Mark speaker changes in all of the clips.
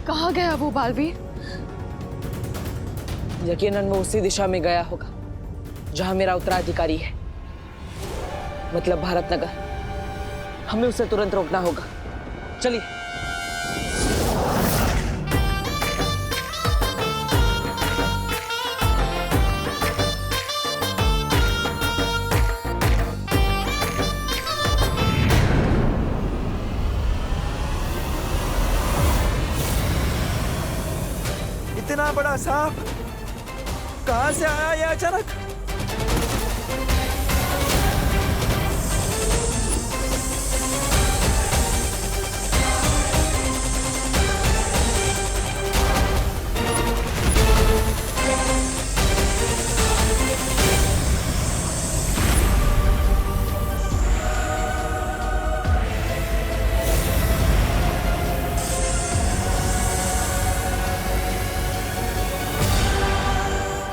Speaker 1: कहाँ गया वो बालवीर?
Speaker 2: यकीनन वो उसी दिशा में गया होगा जहां मेरा उत्तराधिकारी है, मतलब भारतनगर। हमें उसे तुरंत रोकना होगा। चलिए।
Speaker 3: इतना बड़ा सांप कहां से आया ये अचानक?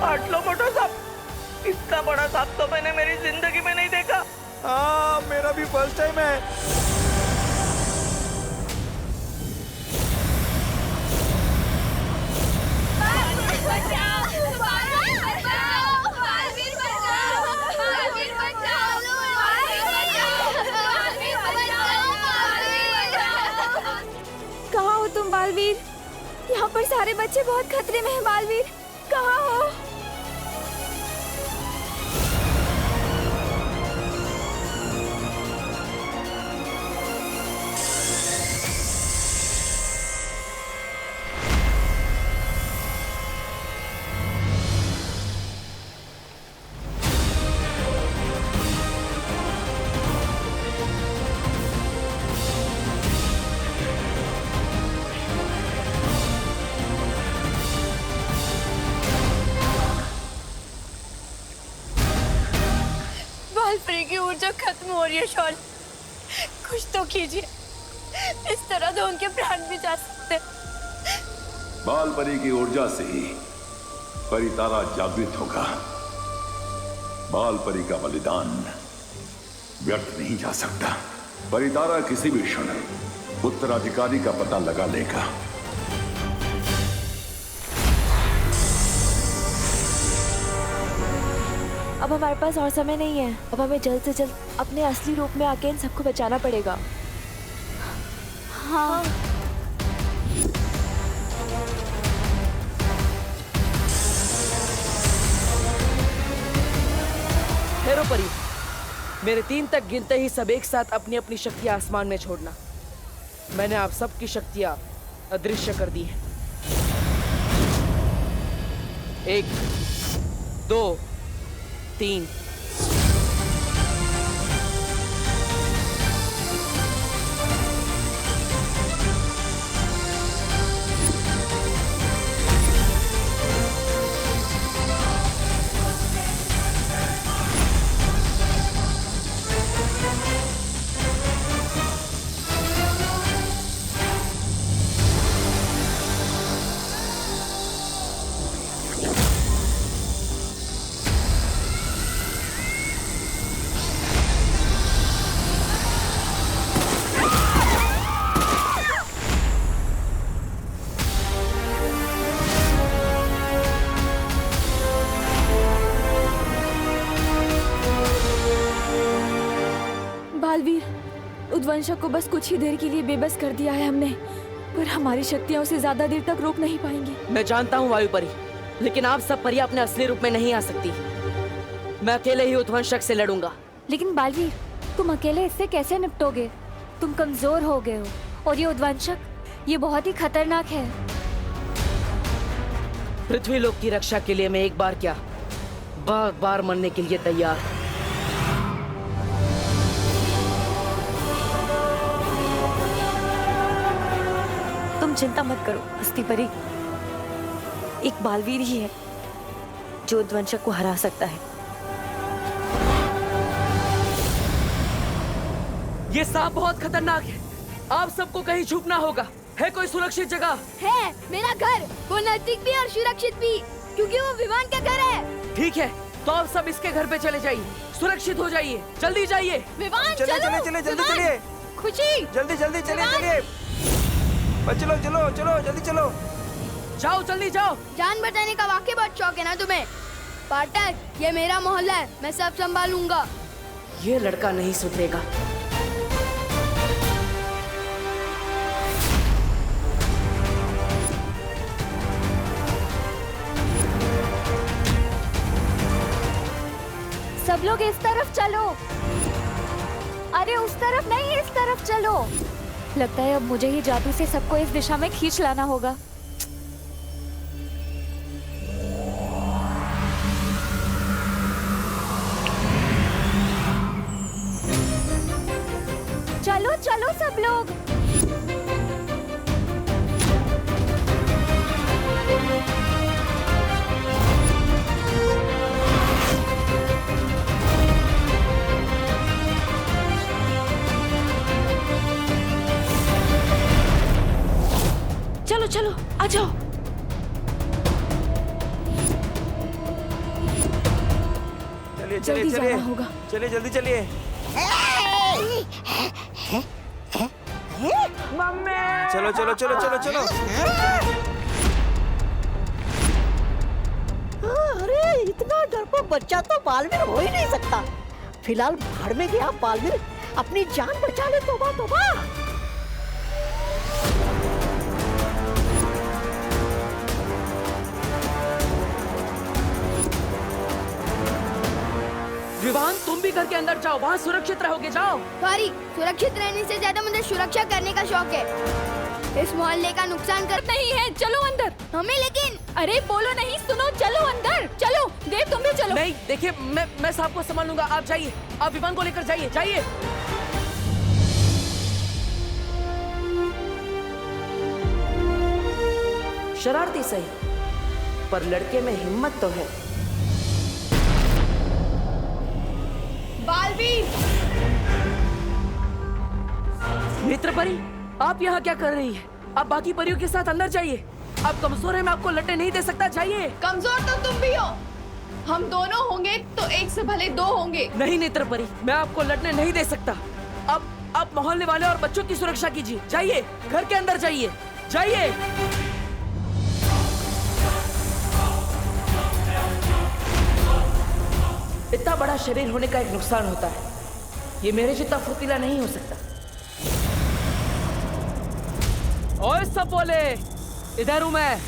Speaker 4: आटलो मोटा सांप, इतना बड़ा सांप तो मैंने मेरी जिंदगी में नहीं देखा।
Speaker 3: हाँ, मेरा भी फर्स्ट टाइम है।
Speaker 5: कहाँ हो तुम बालवीर? यहाँ पर सारे बच्चे बहुत खतरे में हैं बालवीर, कहाँ हो?
Speaker 6: बालपरी की ऊर्जा खत्म हो रही है शौर्य, कुछ तो कीजिए, इस तरह तो उनके प्राण भी जा सकते।
Speaker 7: बालपरी की ऊर्जा से ही परितारा जागृत होगा। बालपरी का बलिदान व्यर्थ नहीं जा सकता। परितारा किसी भी क्षण उत्तराधिकारी का पता लगा लेगा।
Speaker 5: अब हमारे पास और समय नहीं है। अब हमें जल्द से जल्द अपने असली रूप में आके इन सबको बचाना पड़ेगा। हाँ।
Speaker 2: ठहरो परी, मेरे 3 तक गिनते ही सब एक साथ अपनी अपनी शक्तियां आसमान में छोड़ना। मैंने आप सबकी शक्तियां अदृश्य कर दी हैं। 1, 2, 3।
Speaker 5: बालवीर, उद्वंशक को बस कुछ ही देर के लिए बेबस कर दिया है हमने, पर हमारी शक्तियां उसे ज्यादा देर तक रोक नहीं पाएंगी।
Speaker 2: मैं जानता हूँ वायु परी, लेकिन आप सब परियां अपने असली रूप में नहीं आ सकती। मैं अकेले ही उद्वंशक से लड़ूंगा।
Speaker 5: लेकिन बालवीर, तुम अकेले इससे कैसे निपटोगे? तुम कमजोर हो गए हो, और ये उद्वंशक, ये बहुत ही खतरनाक है।
Speaker 2: पृथ्वी लोक की रक्षा के लिए मैं एक बार क्या, बार बार मरने के लिए तैयार हूं।
Speaker 5: तुम चिंता मत करो हस्ती परी, एक बालवीर ही है जो उद्वंशक को हरा सकता है।
Speaker 2: ये सांप बहुत खतरनाक है, आप सबको कहीं छुपना होगा। है कोई सुरक्षित जगह?
Speaker 6: है मेरा घर, वो नजदीक भी और सुरक्षित भी, क्योंकि वो विमान का घर है।
Speaker 2: ठीक है, तो आप सब इसके घर पे चले जाइए, सुरक्षित हो जाइए, जल्दी जाइए।
Speaker 6: विमान
Speaker 3: चलिए
Speaker 6: चलो,
Speaker 3: चलिए चलिए, जल्दी
Speaker 6: विमान।
Speaker 3: चलिए,
Speaker 6: खुशी,
Speaker 3: जल्दी जल्दी चलिए चलिए। चलो चलो चलो जल्दी चलो।
Speaker 2: जाओ जल्दी जाओ।
Speaker 6: जान बचाने का वाकई बहुत शौक है ना तुम्हें? पाठक, ये मेरा मोहल्ला है, मैं सब संभालूंगा।
Speaker 2: ये लड़का नहीं सुधरेगा।
Speaker 5: सब लोग इस तरफ चलो। अरे उस तरफ नहीं, इस तरफ चलो। लगता है अब मुझे ही जादू से सबको इस दिशा में खींच लाना होगा। चलो चलो सब लोग। चलो चलो आ जाओ।
Speaker 3: चलिए चलिए
Speaker 5: जल्दी
Speaker 3: चलिए
Speaker 5: जाना होगा।
Speaker 3: चलिए जल्दी चलिए। चलो चलो चलो चलो चलो।
Speaker 1: अरे इतना डरपोक बच्चा तो बालवीर हो ही नहीं सकता। फिलहाल भाड़ में गया बालवीर, अपनी जान बचा ले। तोबा तोबा।
Speaker 2: विवान, तुम भी घर के अंदर जाओ, वहाँ सुरक्षित रहोगे। जाओ।
Speaker 6: सॉरी, सुरक्षित रहने से ज्यादा मुझे सुरक्षा करने का शौक है। इस मोहल्ले का नुकसान कर नहीं है। चलो अंदर। हमें लेकिन। अरे बोलो नहीं, सुनो, चलो अंदर। चलो देव, तुम भी चलो।
Speaker 2: नहीं, देखिए मैं साहब को संभालूंगा। आप जाइए, आप विवान को लेकर जाइए। जाइए। शरारती सही, पर लड़के में हिम्मत तो है।
Speaker 6: बालवीर।
Speaker 2: मित्र परी, आप यहाँ क्या कर रही हैं? आप बाकी परियों के साथ अंदर जाइए। आप कमजोर हैं, मैं आपको लड़ने नहीं दे सकता। जाइए।
Speaker 8: कमजोर तो तुम भी हो। हम दोनों होंगे तो एक से भले दो होंगे।
Speaker 2: नहीं नेत्र परी, मैं आपको लड़ने नहीं दे सकता। अब आप मोहल्ले वाले और बच्चों की सुरक्षा कीजिए। जाइए, घर के अंदर जाइए। जाइए। इतना बड़ा शरीर होने का एक नुकसान होता है, ये मेरे जितना फुर्तीला नहीं हो सकता। ओए सब बोले, इधर हूं मैं।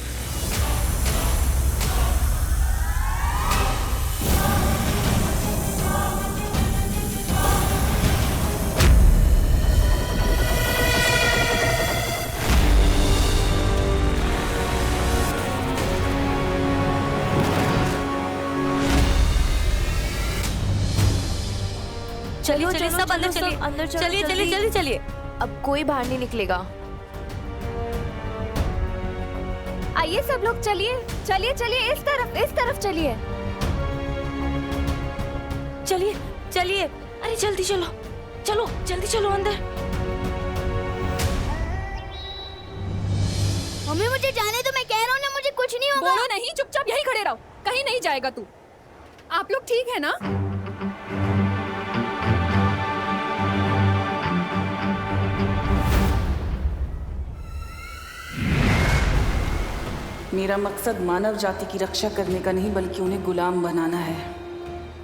Speaker 5: चलिए चलिए सब अंदर चलिए। अंदर चलिए चलिए जल्दी चलिए।
Speaker 8: अब कोई बाहर नहीं निकलेगा।
Speaker 5: आइए सब लोग, चलिए चलिए चलिए, इस तरफ चलिए। चलिए चलिए। अरे जल्दी चलो, चलो जल्दी चलो अंदर।
Speaker 6: मम्मी मुझे जाने दो, मैं कह रहा हूँ ना, मुझे कुछ नहीं होगा।
Speaker 8: बोलो नहीं, चुपचाप यहीं खड़े रहो, कहीं नहीं जाएगा तू। आप लोग ठीक है ना?
Speaker 9: मेरा मकसद मानव जाति की रक्षा करने का नहीं, बल्कि उन्हें गुलाम बनाना है,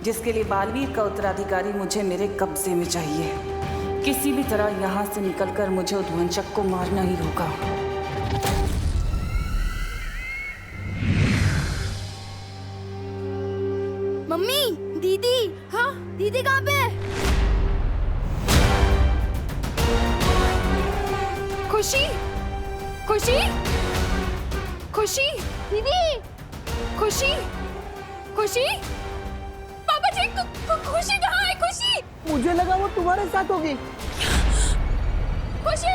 Speaker 9: जिसके लिए बालवीर का उत्तराधिकारी मुझे मेरे कब्जे में चाहिए। किसी भी तरह यहाँ से निकलकर मुझे उद्वंचक को मारना ही होगा।
Speaker 6: मम्मी, दीदी। हाँ, दीदी कहाँ पे है?
Speaker 8: खुशी, खुशी, खुशी,
Speaker 6: दीदी।
Speaker 8: खुशी, खुशी। पापा जी, खुशी कहाँ है? खुशी,
Speaker 1: मुझे लगा वो तुम्हारे साथ होगी।
Speaker 8: खुशी।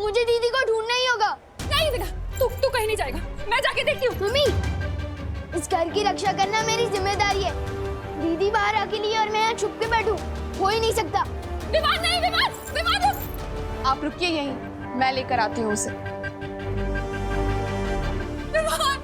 Speaker 6: मुझे दीदी को ढूंढना ही होगा।
Speaker 5: नहीं बेटा, तू कहीं नहीं जाएगा, मैं जाके देखती हूँ।
Speaker 6: मम्मी, इस घर की रक्षा करना मेरी जिम्मेदारी है। दीदी बाहर अकेली है और मैं यहाँ छुप के बैठूं, हो ही नहीं सकता।
Speaker 5: विवाद नहीं, विवाद रुक।
Speaker 8: आप रुकिए यहीं, मैं लेकर आती हूँ उसे।
Speaker 5: विवाद।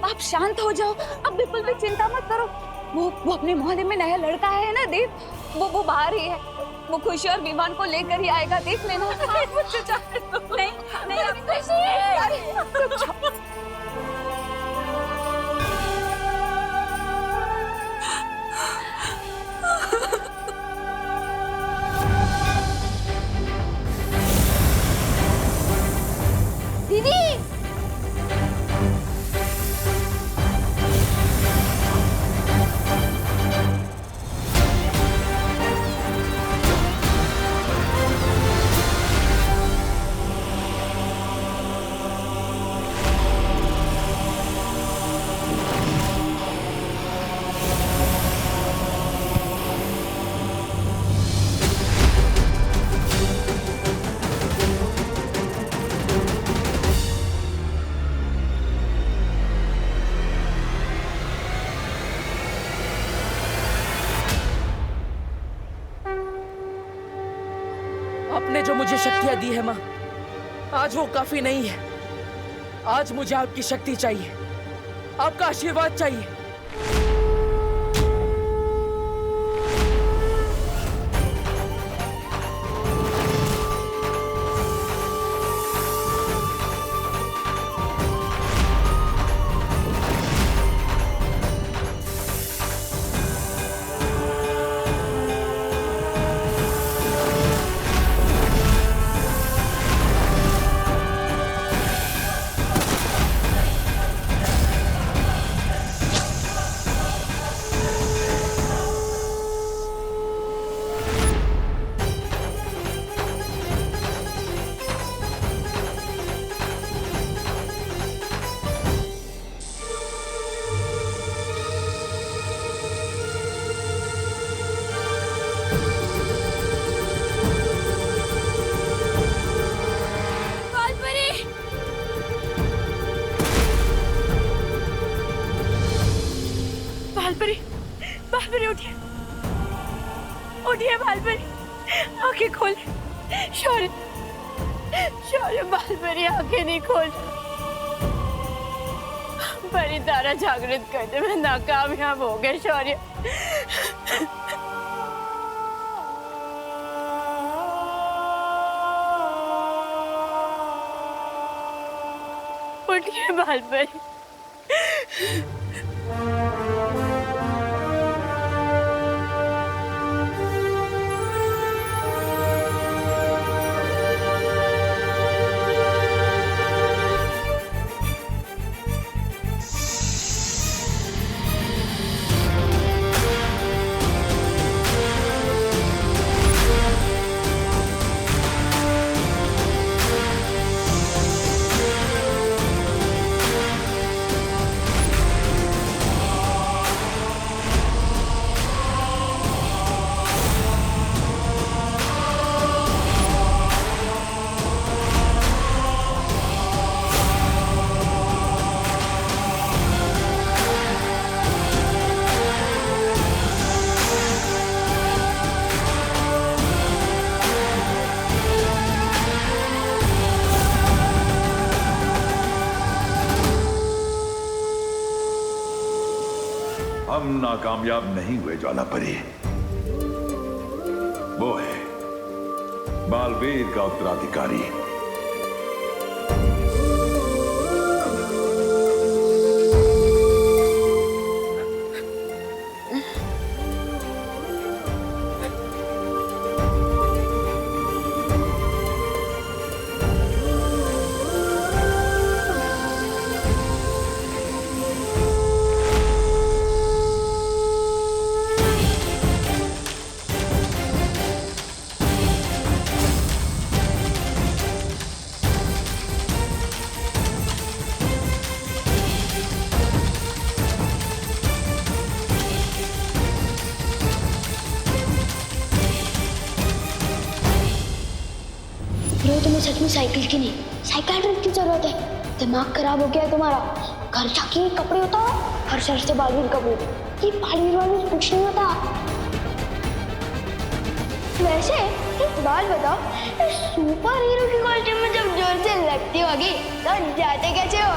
Speaker 10: आप शांत हो जाओ, अब बिल्कुल भी चिंता मत करो। वो अपने मोहल्ले में नया लड़का है ना देव, वो बाहर ही है। वो खुशी और विमान को लेकर ही आएगा, देख लेना। मुझसे जाने दो। नहीं
Speaker 6: दीदी,
Speaker 2: आपने जो मुझे शक्तियां दी है माँ, आज वो काफी नहीं है। आज मुझे आपकी शक्ति चाहिए, आपका आशीर्वाद चाहिए।
Speaker 5: बालपरी उठिए, उठिए बालपरी, आंखें खोल। शौर्य, शौर्य, बालपरी आंखें नहीं खोल। परी तारा जागृत करने में नाकामयाब हो गए। शौर्य, उठिए बालपरी।
Speaker 7: हम नाकामयाब नहीं हुए ज्वालापरी। वो है बालवीर का उत्तराधिकारी।
Speaker 6: तुम्हें सच में साइकिल की नहीं, साइकिल की जरूरत है। दिमाग खराब हो गया है तुम्हारा। घर जाके कपड़े उतारो, हर शहर से बालवीर कपड़े। ये बालवीर वालवीर कुछ नहीं होता। वैसे एक बात बताओ, सुपर हीरो की कॉस्ट्यूम में जब जोर से लगती होगी तो जाते कैसे हो?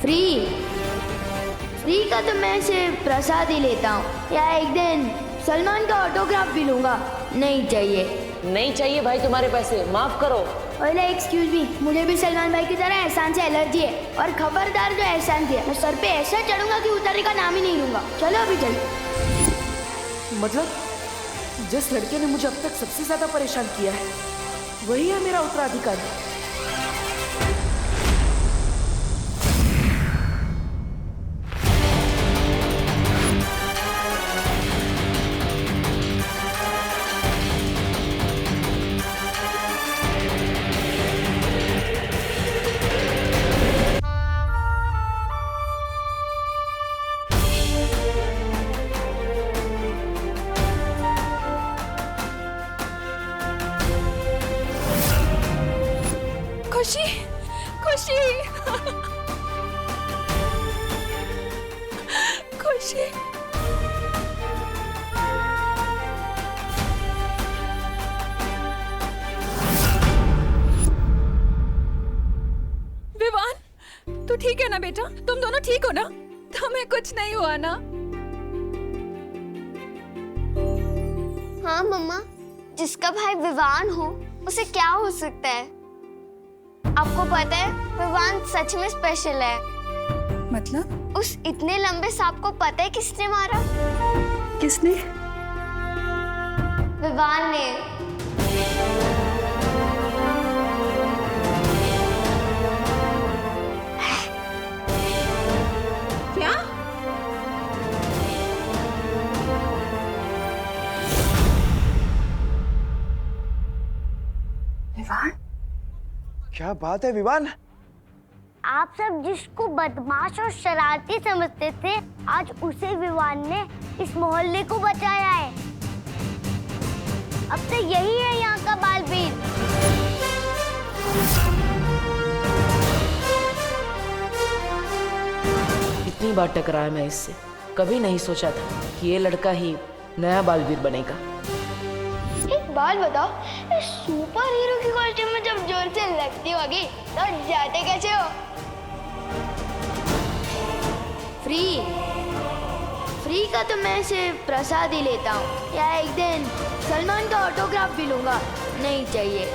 Speaker 6: फ्री का तो मैं सिर्फ प्रसाद ही लेता हूँ, या एक दिन सलमान का ऑटोग्राफ भी लूंगा। नहीं चाहिए।
Speaker 2: नहीं चाहिए भाई तुम्हारे पैसे, माफ करो।
Speaker 6: ओले एक्सक्यूज मी, मुझे भी सलमान भाई की तरह एहसान से एलर्जी है। और खबरदार जो एहसान दिया, मैं सर पे ऐसा चढ़ूंगा कि उतरने का नाम ही नहीं लूंगा। चलो अभी चलो।
Speaker 2: मतलब जिस लड़के ने मुझे अब तक सबसे ज्यादा परेशान किया है वही है मेरा उत्तराधिकारी।
Speaker 5: खुशी, खुशी, खुशी। विवान, तू ठीक है ना बेटा? तुम दोनों ठीक हो ना? तुम्हें कुछ नहीं हुआ ना?
Speaker 6: हाँ मम्मा, जिसका भाई विवान हो उसे क्या हो सकता है? आपको पता है विवान सच में स्पेशल है।
Speaker 10: मतलब?
Speaker 6: उस इतने लंबे सांप को पता है किसने मारा?
Speaker 10: किसने?
Speaker 6: विवान ने।
Speaker 10: क्या?
Speaker 3: विवान? क्या बात है विवान?
Speaker 6: आप सब जिसको बदमाश और शरारती समझते थे, आज उसे विवान ने इस मोहल्ले को बचाया है। अब तो यही है यहाँ का बालवीर।
Speaker 2: इतनी बार टकराया मैं इससे, कभी नहीं सोचा था कि ये लड़का ही नया बालवीर बनेगा।
Speaker 6: एक बात बताओ, इस सुपर हीरो की कॉस्ट्यूम में जब जोर से लगती होगी तो जाते कैसे हो? फ्री का तो मैं सिर्फ प्रसाद ही लेता हूँ, या एक दिन सलमान का ऑटोग्राफ भी लूंगा। नहीं चाहिए।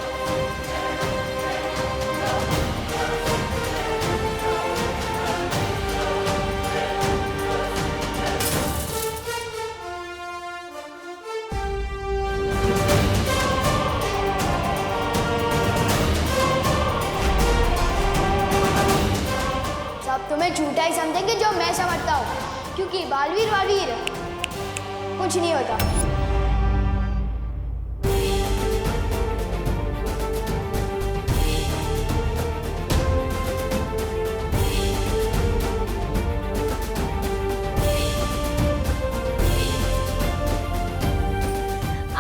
Speaker 6: सब तुम्हें झूठा ही समझेंगे जो मैं समझता हूँ, क्योंकि बालवीर कुछ नहीं होता।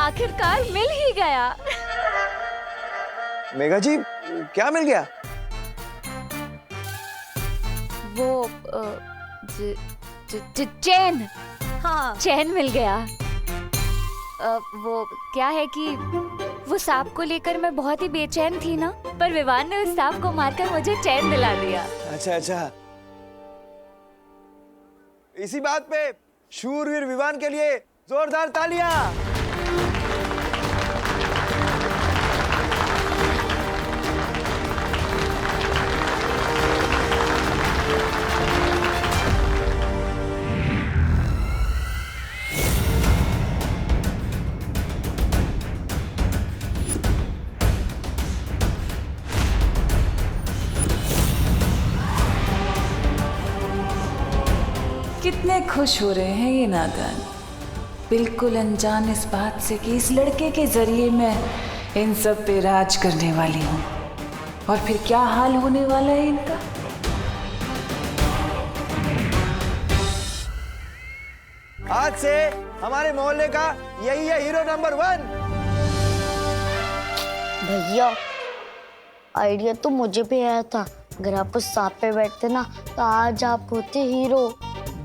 Speaker 5: आखिरकार मिल ही गया।
Speaker 3: मेघा जी, क्या मिल गया?
Speaker 5: वो चैन। हाँ, चैन मिल गया। वो क्या है कि वो सांप को लेकर मैं बहुत ही बेचैन थी ना, पर विवान ने उस सांप को मारकर मुझे चैन दिला दिया।
Speaker 3: अच्छा अच्छा। इसी बात पे शूरवीर विवान के लिए जोरदार तालियां।
Speaker 9: कितने खुश हो रहे हैं ये नादान, बिल्कुल अनजान इस बात से कि इस लड़के के जरिए मैं इन सब पे राज करने वाली हूँ। और फिर क्या हाल होने वाला है इनका।
Speaker 3: आज से हमारे मोहल्ले का यही है हीरो नंबर 1।
Speaker 6: भैया आइडिया तो मुझे भी आया था, अगर आप उस सांप पे बैठते ना तो आज आप होते हीरो।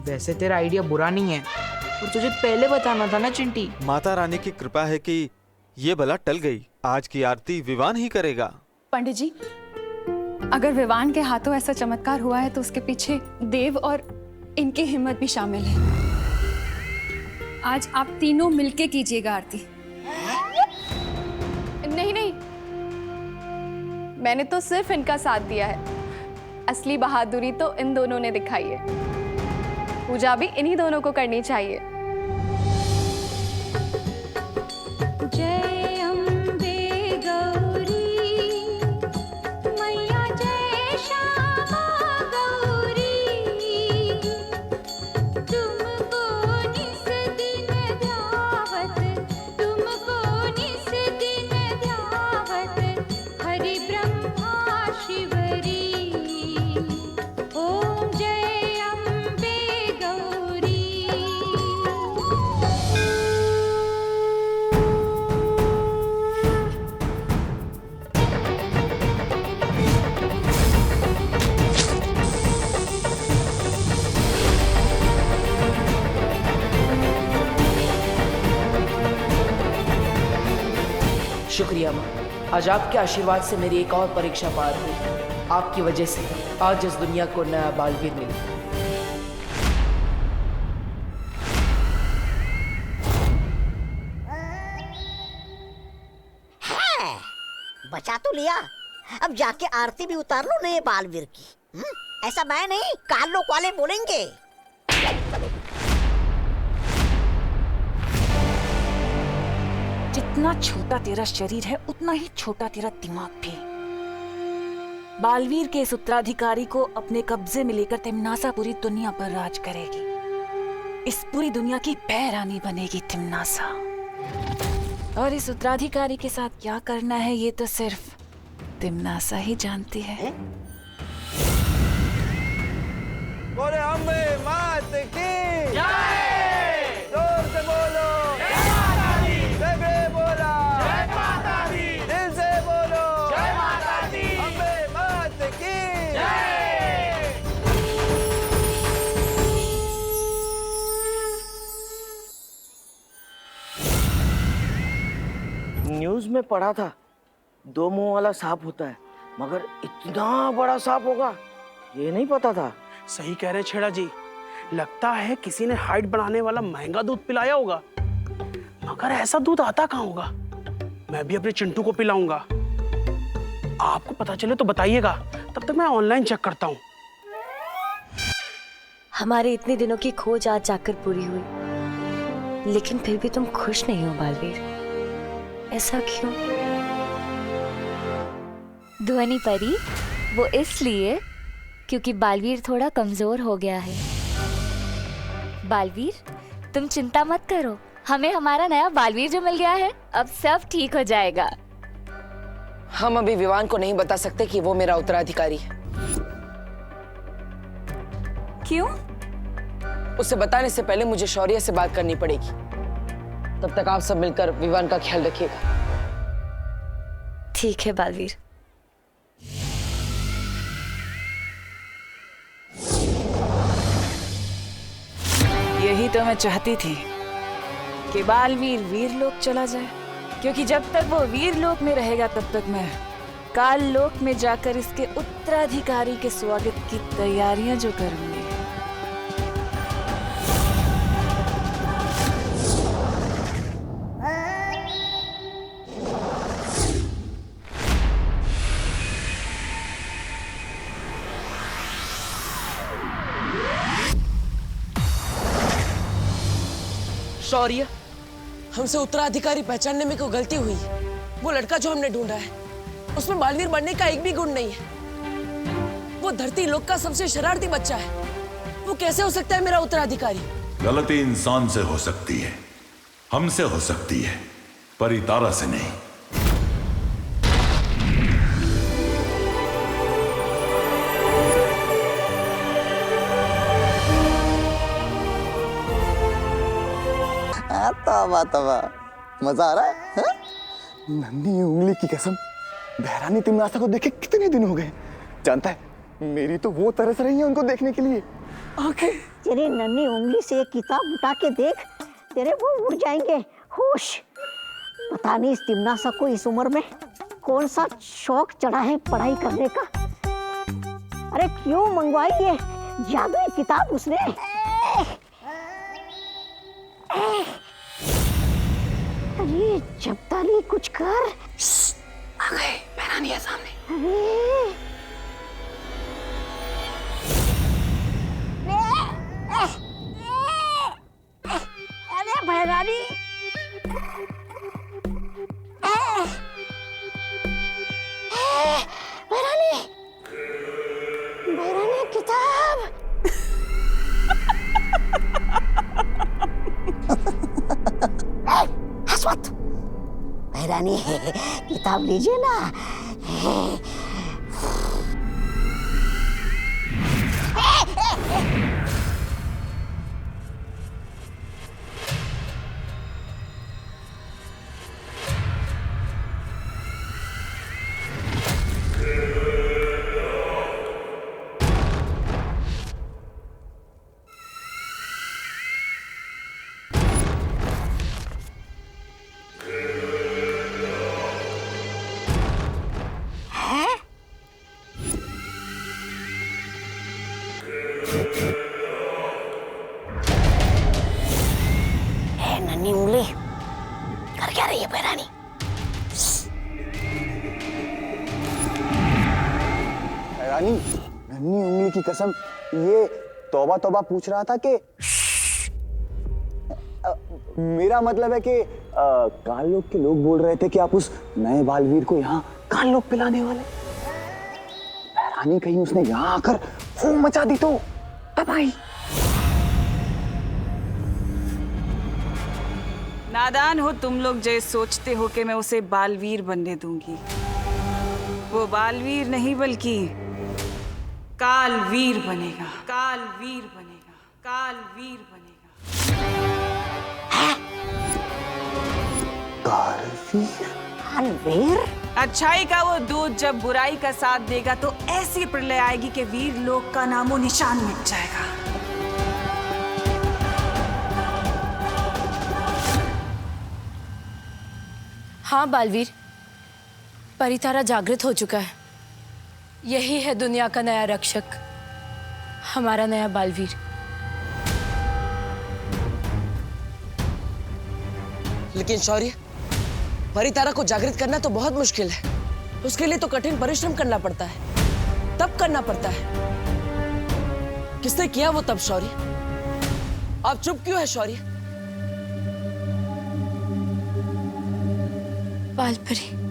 Speaker 11: वैसे तेरा आइडिया बुरा नहीं है, और तुझे पहले बताना था ना चिंटी।
Speaker 12: माता रानी की कृपा है कि ये बला टल गई। आज की आरती विवान ही करेगा।
Speaker 8: पंडित जी, अगर विवान के हाथों ऐसा चमत्कार हुआ है तो उसके पीछे देव और इनकी हिम्मत भी शामिल है। आज आप तीनों मिलके कीजिएगा आरती। नहीं नहीं, मैंने तो सिर्फ इनका साथ दिया है, असली बहादुरी तो इन दोनों ने दिखाई है। पूजा भी इन्हीं दोनों को करनी चाहिए।
Speaker 5: जय अम्बे गौरी मैया, जय श्यामा गौरी, तुमको निस दिन ध्यावत, तुमको निस दिन ध्यावत, हरि ब्रह्मा शिवरी, ओम जय अम्बे गौरी।
Speaker 2: शुक्रिया माँ, आज आपके आशीर्वाद से मेरी एक और परीक्षा पार हुई। आपकी वजह से आज इस दुनिया को नया बालवीर मिला।
Speaker 1: बचा तो लिया, अब जाके आरती भी उतार लो नए बालवीर की। ऐसा मैं नहीं, काल लोग वाले बोलेंगे।
Speaker 9: जितना छोटा तेरा शरीर है उतना ही छोटा तेरा दिमाग भी। बालवीर के इस उत्तराधिकारी को अपने कब्जे में लेकर तिमनासा पूरी दुनिया पर राज करेगी। इस पूरी दुनिया की पैरानी बनेगी तिमनासा। और इस उत्तराधिकारी के साथ क्या करना है ये तो सिर्फ तिमनासा ही जानती है।
Speaker 3: बोले अम्बे मात की जय। जोर से बोलो जय माता दी। जय बोला जय माता दी। दिल से बोलो जय माता दी। अम्बे मात की जय।
Speaker 11: न्यूज में पढ़ा था 2 मुंह वाला सांप होता है, मगर इतना बड़ा सांप होगा ये नहीं पता था।
Speaker 13: सही कह रहे छेड़ा जी, लगता है किसी ने हाइट बढ़ाने वाला महंगा दूध पिलाया होगा, मगर ऐसा दूध आता कहाँ होगा। मैं भी अपने चिंटू को पिलाऊंगा। आपको पता चले तो बताइएगा, तब तक मैं ऑनलाइन चेक करता हूँ।
Speaker 14: हमारे इतने दिनों की खोज आज जाकर पूरी हुई, लेकिन फिर भी तुम खुश नहीं हो बालवीर, ऐसा क्यों?
Speaker 5: ध्वनि परी, वो इसलिए क्योंकि बालवीर थोड़ा कमजोर हो गया है। बालवीर, तुम चिंता मत करो, हमें हमारा नया बालवीर जो मिल गया है, अब सब ठीक हो जाएगा।
Speaker 2: हम अभी विवान को नहीं बता सकते कि वो मेरा उत्तराधिकारी है।
Speaker 5: क्यों?
Speaker 2: उसे बताने से पहले मुझे शौर्य से बात करनी पड़ेगी। तब तक आप सब मिलकर विवान का ख्याल रखिएगा।
Speaker 14: ठीक है बालवीर।
Speaker 9: यही तो मैं चाहती थी कि बालवीर वीरलोक चला जाए, क्योंकि जब तक वो वीरलोक में रहेगा तब तक मैं काल लोक में जाकर इसके उत्तराधिकारी के स्वागत की तैयारियां जो करूंगी
Speaker 2: शौर्य, हमसे उत्तराधिकारी पहचानने में कोई गलती हुई है। वो लड़का जो हमने ढूंढा है उसमें बालवीर बनने का एक भी गुण नहीं है। वो धरती लोक का सबसे शरारती बच्चा है। वो कैसे हो सकता है मेरा उत्तराधिकारी?
Speaker 7: गलती इंसान से हो सकती है, हमसे हो सकती है, परितारा से नहीं।
Speaker 3: तबा तबा, मजा आ रहा है, हाँ? नन्ही उंगली की कसम, बहरानी तिमनासा को देखे कितने दिन हो गए। जानता है, मेरी तो वो तरस रही है उनको देखने के लिए। आंखें।
Speaker 1: तेरे नन्ही उंगली से एक किताब उठा के देख, तेरे वो उड़ जाएंगे होश। पता नहीं इस तिमनासा को इस उम्र में कौन सा शौक चढ़ा है पढ़ाई करने का। अरे क्यों मंगवाई ये जादुई किताब उसने? अरे जब्ताली कुछ कर।
Speaker 9: आ गए, बहरानी है सामने।
Speaker 1: अरे बहरानी, बहरानी, बहरानी किताब। हंस मत बहरानी, किताब लीजिए ना। नन्ही उंगली कर क्या रही है बहरानी?
Speaker 3: बहरानी, नन्ही उंगली की कसम, ये तौबा तौबा पूछ रहा था कि मेरा मतलब है कि काल लोक के लोग बोल रहे थे कि आप उस नए बालवीर को यहाँ काल लोक पिलाने वाले। बहरानी, कहीं उसने यहाँ आकर फूम मचा दी तो तब आई।
Speaker 9: नादान हो तुम लोग जो सोचते हो कि मैं उसे बालवीर बनने दूंगी। वो बालवीर नहीं बल्कि कालवीर बनेगा, कालवीर बनेगा, कालवीर बनेगा।
Speaker 1: कालवीर?
Speaker 9: अच्छाई का वो दूध जब बुराई का साथ देगा तो ऐसी प्रलय आएगी कि वीर लोक का नामो निशान मिट जाएगा।
Speaker 15: हाँ बालवीर, परितारा जागृत हो चुका है। यही है दुनिया का नया रक्षक, हमारा नया बालवीर।
Speaker 2: लेकिन शौर्य, परितारा को जागृत करना तो बहुत मुश्किल है। उसके लिए तो कठिन परिश्रम करना पड़ता है, तब करना पड़ता है। किसने किया वो तब शौर्य? आप चुप क्यों है शौर्य?
Speaker 15: बालपरी।